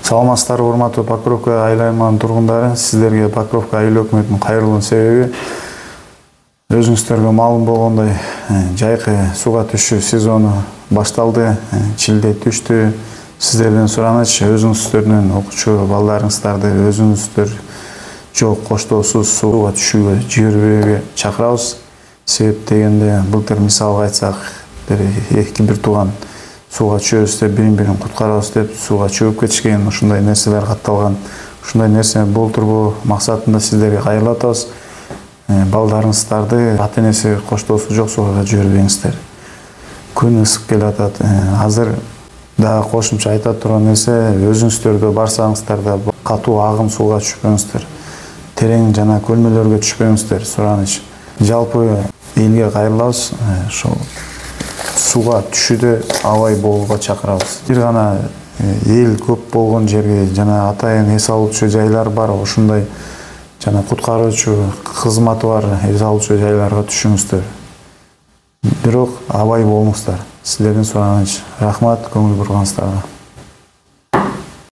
Саламатсыздарбы урматтуу Покровка айыл аймагынын тургундары. Сиздерге Покровка айыл өкмөтүнүн кайрылуунун себеби өзүңүздөргө маалым болгондой жайкы сууга түшүү сезону башталды. Чилде түштү. Сиздерден сураначы, өзүңүздөрдүн окуучу балдарыңыздарды өзүңүздөр жол коштоосуз сууга түшүүгө жибербөөгө чакырабыз. Себеп дегенде былтыр мисалга айтсак, бир тууган сууга түшөбүз деп, бирин куткарабыз деп сууга чөгүп кетишкен, ушундай нерселер катталган. Ушундай нерсе болтурбоо максатында сиздерге кайрылып атабыз. Балдарыңыздарды ата-энеси коштоосу жок сууга жибербеңиздер. Күн ысып келатат. Азыр дагы кошумча айта турган нерсе, өзүңүздөргө барсаңыздар да катуу агым сууга түшпөңүздөр. Терең жана көлмөлөргө түшпөңүздөр, сураныч. Жалпы элге кайрылабыз. Ошол сууга түшүүдө абай болууга чакырабыз. Бир гана эл көп болгон жерге жана атайын эс алуучу жайлар бар, ошондой жана куткаруучу кызматы бар эс алуучу жайларга түшүңүздөр. Бирок абай болуңуздар. Сиздерден сураныч. Рахмат, көңүл бурганыңыздарга.